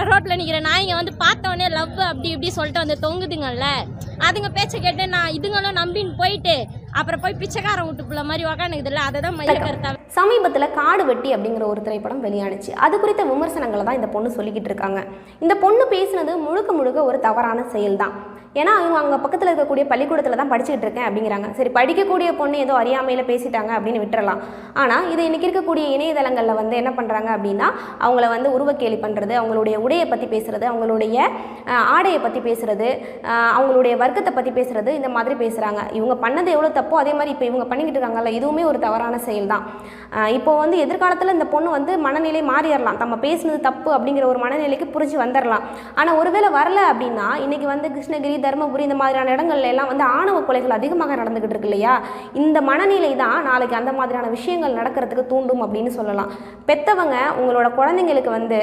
ரோட்டில் நிற்கிற நாய்ங்க வந்து பார்த்தோன்னே லவ் அப்படி இப்படி சொல்லிட்டு வந்து தொங்குதுங்கல்ல, அதுங்க பேச்சை கேட்டு நான் இதுங்களும் நம்பின்னு போயிட்டு அப்புறம் போய் பிச்சைக்காரன் வீட்டுக்குள்ள மாதிரி உக்காந்துக்குதுல்ல, அதை தான் மைய கருத்தா. சமீபத்தில் காடு வெட்டி அப்படிங்கிற ஒரு திரைப்படம் வெளியானுச்சு. அது குறித்த விமர்சனங்களை தான் இந்த பொண்ணு சொல்லிக்கிட்டு இருக்காங்க. இந்த பொண்ணு பேசுனது முழுக்க முழுக்க ஒரு தவறான செயல் தான். ஏன்னா அவங்க அங்கே பக்கத்தில் இருக்கக்கூடிய பள்ளிக்கூடத்தில் தான் படிச்சுக்கிட்டு இருக்கேன் அப்படிங்கிறாங்க. சரி, படிக்கக்கூடிய பொண்ணு ஏதோ அறியாமையில் பேசிட்டாங்க அப்படின்னு விட்டுறலாம். ஆனால் இது இன்றைக்கி இருக்கக்கூடிய இணையதளங்களில் வந்து என்ன பண்ணுறாங்க அப்படின்னா, அவங்கள வந்து உருவக்கேலி பண்ணுறது, அவங்களுடைய உடையை பற்றி பேசுகிறது, அவங்களுடைய ஆடையை பற்றி பேசுகிறது, அவங்களுடைய வர்க்கத்தை பற்றி பேசுகிறது, இந்த மாதிரி பேசுகிறாங்க. இவங்க பண்ணது எவ்வளோ தப்போ அதே மாதிரி இப்போ இவங்க பண்ணிக்கிட்டு இருக்காங்கல்ல, இதுவுமே ஒரு தவறான செயல் தான். இப்போ வந்து எதிர்காலத்தில் இந்த பொண்ணு வந்து மனநிலை மாறிடலாம், நம்ம பேசுனது தப்பு அப்படிங்கிற ஒரு மனநிலைக்கு புரிஞ்சு வந்துடலாம். ஆனால் ஒருவேளை வரல அப்படின்னா இன்றைக்கி வந்து கிருஷ்ணகிரி, தருமபுரி இந்த மாதிரியான இடங்கள்ல எல்லாம் வந்து ஆணவ கொலைகள் அதிகமாக நடந்துகிட்டு இருக்கு இல்லையா? இந்த மனநிலை தான் நாளைக்கு அந்த மாதிரியான விஷயங்கள் நடக்கிறதுக்கு தூண்டும் அப்படின்னு சொல்லலாம். பெத்தவங்க உங்களோட குழந்தைங்களுக்கு வந்து